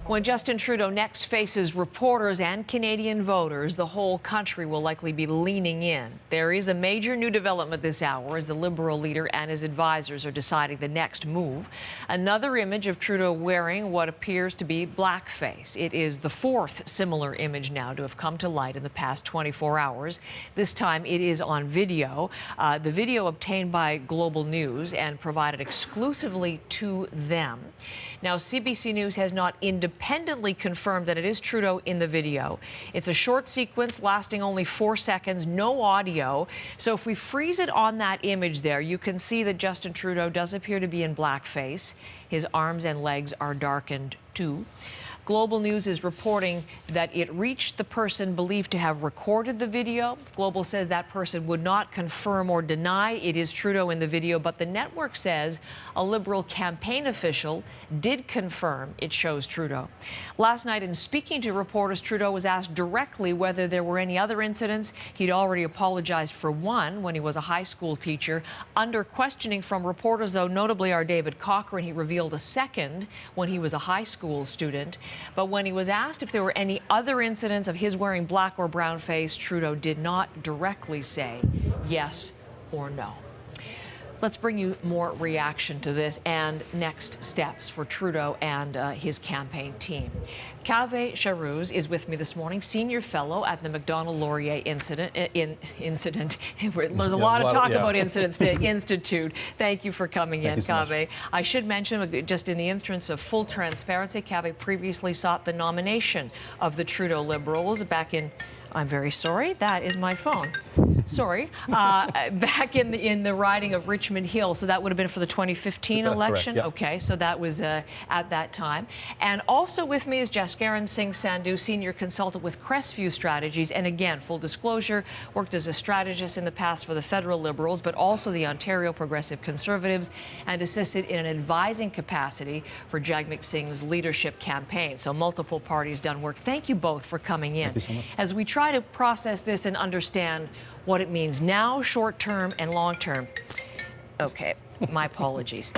When Justin Trudeau next faces reporters and Canadian voters, the whole country will likely be leaning in. There is a major new development this hour as the Liberal leader and his advisors are deciding the next move. Another image of Trudeau wearing what appears to be blackface. It is the fourth similar image now to have come to light in the past 24 hours. This time it is on video. The video obtained by Global News and provided exclusively to them. Now, CBC News has not independently confirmed that it is Trudeau in the video. It's a short sequence lasting only 4 seconds, no audio. So if we freeze it on that image there, you can see that Justin Trudeau does appear to be in blackface. His arms and legs are darkened too. Global News is reporting that it reached the person believed to have recorded the video. Global says that person would not confirm or deny it is Trudeau in the video, but the network says a Liberal campaign official did confirm it shows Trudeau. Last night, in speaking to reporters, Trudeau was asked directly whether there were any other incidents. He'd already apologized for one when he was a high school teacher. Under questioning from reporters, though, notably our David Cochrane, he revealed a second when he was a high school student. But when he was asked if there were any other incidents of his wearing black or brown face, Trudeau did not directly say yes or no. Let's bring you more reaction to this and next steps for Trudeau and his campaign team. Kaveh Shahrooz is with me this morning, senior fellow at the Macdonald-Laurier Institute. There's a lot of talk about incidents to Institute. Thank you for coming in, Kaveh. I should mention, just in the interest of full transparency, Kaveh previously sought the nomination of the Trudeau Liberals back in, I'm very sorry, that is my phone. Sorry, back in the riding of Richmond Hill. So that would have been for the 2015 election? Correct, yeah. Okay, so that was at that time. And also with me is Jaskaran Singh, Sandhu, senior consultant with Crestview Strategies. And again, full disclosure, worked as a strategist in the past for the federal Liberals, but also the Ontario Progressive Conservatives, and assisted in an advising capacity for Jagmeet Singh's leadership campaign. So multiple parties done work. Thank you both for coming in. Thank you so much. As we try to process this and understand what it means now, short-term and long-term. Okay, my apologies.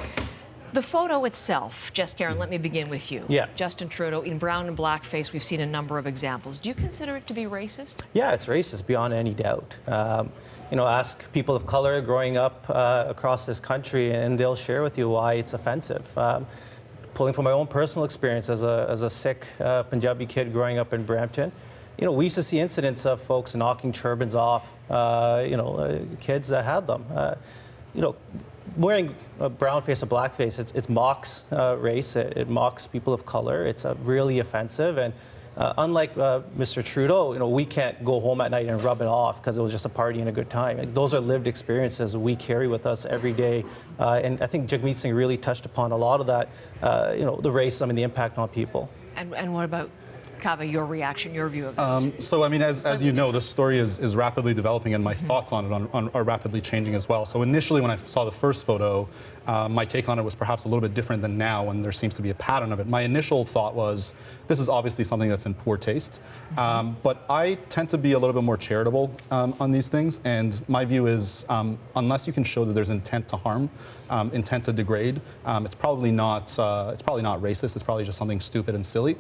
The photo itself, Jaskaran, let me begin with you. Yeah. Justin Trudeau in brown and blackface, we've seen a number of examples. Do you consider it to be racist? Yeah, it's racist beyond any doubt. Ask people of color growing up across this country and they'll share with you why it's offensive. Pulling from my own personal experience as a Sikh Punjabi kid growing up in Brampton, we used to see incidents of folks knocking turbans off, kids that had them. Wearing a brown face or black face, it mocks race, it mocks people of color. It's really offensive. And unlike Mr. Trudeau, we can't go home at night and rub it off because it was just a party and a good time. Those are lived experiences we carry with us every day. And I think Jagmeet Singh really touched upon a lot of that, the racism and the impact on people. And what about Kaveh, your reaction, your view of this? So, I mean, as you know, this story is rapidly developing, and my thoughts on it are rapidly changing as well. So initially, when I saw the first photo, my take on it was perhaps a little bit different than now, when there seems to be a pattern of it. My initial thought was, this is obviously something that's in poor taste. But I tend to be a little bit more charitable on these things, and my view is, unless you can show that there's intent to harm, intent to degrade, it's probably not racist. It's probably just something stupid and silly.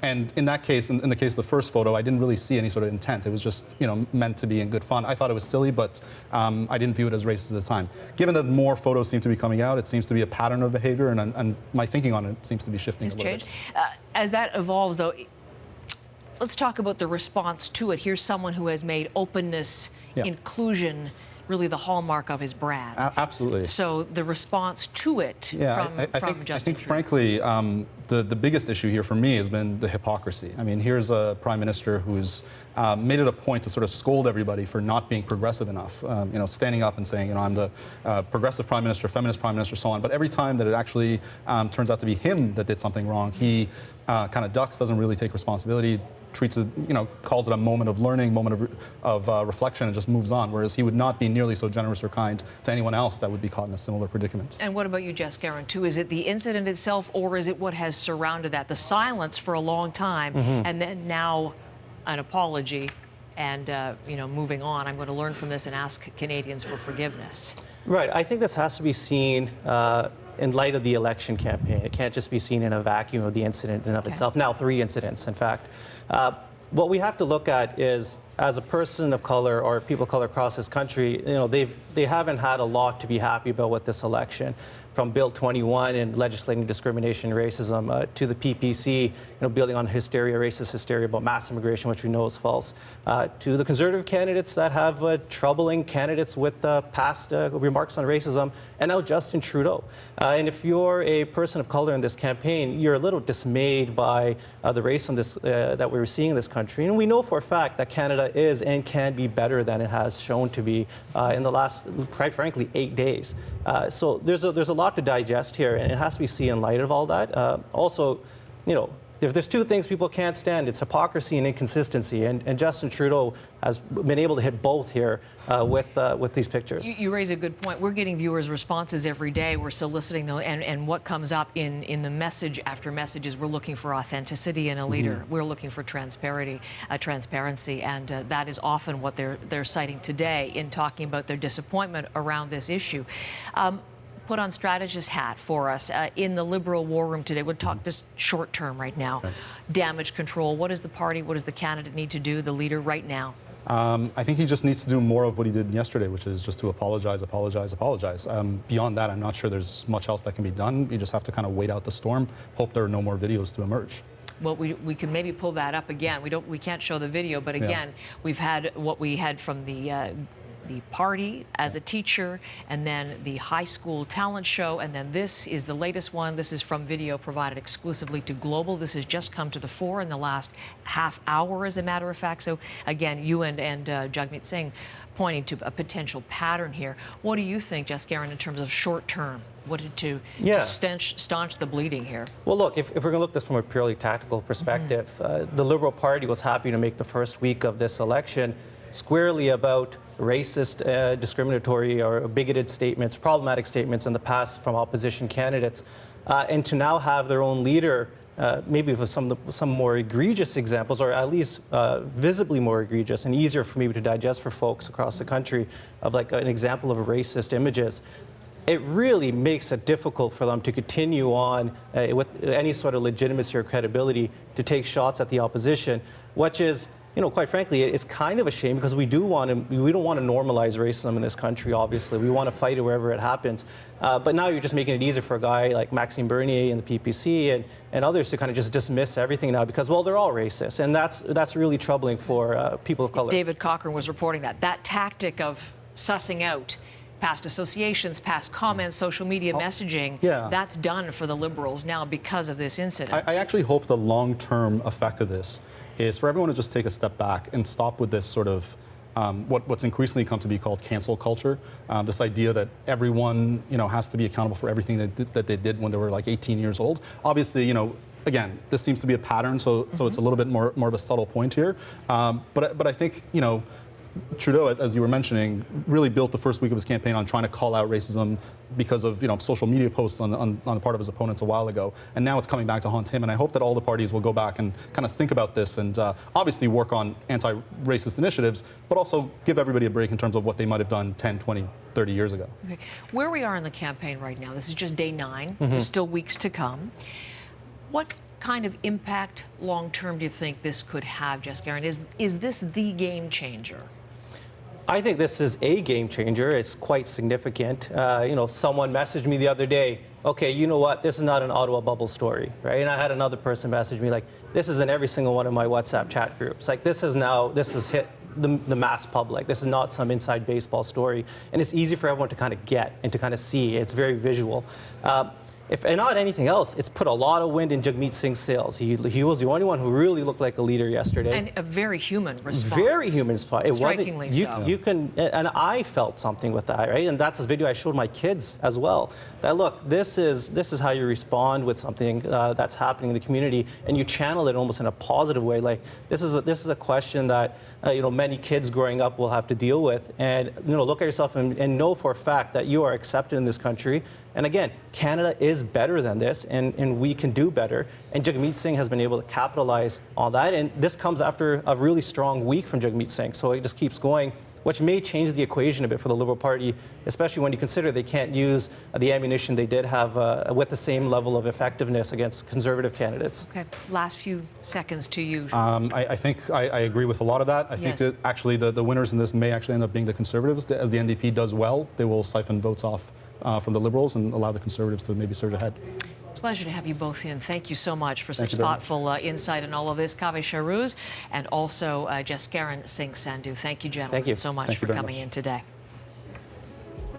And in that case, in the case of the first photo, I didn't really see any sort of intent. It was just, meant to be in good fun. I thought it was silly, but I didn't view it as racist at the time. Given that more photos seem to be coming out, it seems to be a pattern of behavior, and my thinking on it seems to be shifting a little bit. As that evolves, though, let's talk about the response to it. Here's someone who has made openness, inclusion, really the hallmark of his brand. Absolutely. So the response to it from Justin I think Trudeau. frankly, the biggest issue here for me has been the hypocrisy. I mean, here's a prime minister who's made it a point to sort of scold everybody for not being progressive enough. Standing up and saying, I'm the progressive prime minister, feminist prime minister, so on. But every time that it actually turns out to be him that did something wrong, he kind of ducks, doesn't really take responsibility, treats it, calls it a moment of learning, moment of reflection, and just moves on, whereas he would not be nearly so generous or kind to anyone else that would be caught in a similar predicament. And what about you, Jaskaran, too? Is it the incident itself, or is it what has surrounded that? The silence for a long time, and then now an apology, and, moving on. I'm going to learn from this and ask Canadians for forgiveness. Right. I think this has to be seen in light of the election campaign. It can't just be seen in a vacuum of the incident in and of itself. Now 3 incidents, in fact. What we have to look at is, as a person of color or people of color across this country, they haven't had a lot to be happy about with this election. From Bill 21 and legislating discrimination and racism to the PPC, building on hysteria, racist hysteria about mass immigration, which we know is false, to the Conservative candidates that have troubling candidates with past remarks on racism, and now Justin Trudeau. And if you're a person of color in this campaign, you're a little dismayed by the racism that we're seeing in this country. And we know for a fact that Canada is and can be better than it has shown to be in the last, quite frankly, 8 days. So there's a lot to digest here, and it has to be seen in light of all that. Also, if there's 2 things people can't stand, it's hypocrisy and inconsistency, and Justin Trudeau has been able to hit both here with these pictures. You raise a good point. We're getting viewers' responses every day. We're soliciting them, and what comes up in the message after message is we're looking for authenticity in a leader. We're looking for transparency, and that is often what they're citing today in talking about their disappointment around this issue. Put on strategist hat for us in the Liberal war room today. We'll talk just short term right now. Okay. Damage control. What does the party, what does the candidate need to do, the leader, right now? I think he just needs to do more of what he did yesterday, which is just to apologize. Beyond that, I'm not sure there's much else that can be done. You just have to kind of wait out the storm, hope there are no more videos to emerge. Well, we can maybe pull that up again. We can't show the video, but again, we've had what we had from the party as a teacher, and then the high school talent show, and then this is the latest one. This is from video provided exclusively to Global. This has just come to the fore in the last half hour, as a matter of fact. So again, you and Jagmeet Singh pointing to a potential pattern here. What do you think, Jaskaran, in terms of short term? What did to staunch the bleeding here? Well, look, if we're going to look at this from a purely tactical perspective, the Liberal Party was happy to make the first week of this election squarely about racist, discriminatory, or bigoted statements, problematic statements in the past from opposition candidates, and to now have their own leader, maybe with some more egregious examples, or at least visibly more egregious and easier for me to digest for folks across the country, of like an example of racist images. It really makes it difficult for them to continue on with any sort of legitimacy or credibility to take shots at the opposition, which is, quite frankly, it's kind of a shame, because we don't want to normalize racism in this country, obviously. We want to fight it wherever it happens. But now you're just making it easier for a guy like Maxime Bernier and the PPC and others to kind of just dismiss everything now because, well, they're all racist. And that's really troubling for people of color. David Cochrane was reporting that tactic of sussing out past associations, past comments, social media messaging, that's done for the Liberals now because of this incident. I actually hope the long-term effect of this is for everyone to just take a step back and stop with this sort of what's increasingly come to be called cancel culture. This idea that everyone has to be accountable for everything that they did when they were like 18 years old. Obviously, again, this seems to be a pattern, so it's a little bit more of a subtle point here. But I think Trudeau, as you were mentioning, really built the first week of his campaign on trying to call out racism because of social media posts on the part of his opponents a while ago, and now it's coming back to haunt him. And I hope that all the parties will go back and kind of think about this and obviously work on anti-racist initiatives, but also give everybody a break in terms of what they might have done 10, 20, 30 years ago. Okay. Where we are in the campaign right now, this is just day 9. There's still weeks to come. What kind of impact long-term do you think this could have, Jaskaran? Is this the game changer? I think this is a game changer. It's quite significant. Someone messaged me the other day, okay, you know what, this is not an Ottawa bubble story, right? And I had another person message me like, this is in every single one of my WhatsApp chat groups. Like, this has hit the mass public. This is not some inside baseball story. And it's easy for everyone to kind of get and to kind of see. It's very visual. If not anything else, it's put a lot of wind in Jagmeet Singh's sails. He was the only one who really looked like a leader yesterday. And a very human response. Very human response. It Strikingly wasn't, you can, and I felt something with that, right? And that's this video I showed my kids as well. That look, this is how you respond with something that's happening in the community, and you channel it almost in a positive way. Like, this is a question that many kids growing up will have to deal with, and look at yourself and know for a fact that you are accepted in this country. And again, Canada is better than this, and we can do better. And Jagmeet Singh has been able to capitalize on that. And this comes after a really strong week from Jagmeet Singh. So it just keeps going. which may change the equation a bit for the Liberal Party, especially when you consider they can't use the ammunition they did have with the same level of effectiveness against Conservative candidates. Okay, last few seconds to you. I think I agree with a lot of that. I think that actually the winners in this may actually end up being the Conservatives. As the NDP does well, they will siphon votes off from the Liberals and allow the Conservatives to maybe surge ahead. Pleasure to have you both in. Thank you so much for such thoughtful insight in all of this. Kaveh, Shahrooz, and also Jaskaran, Singh, Sandhu. Thank you, gentlemen, so much for coming in today.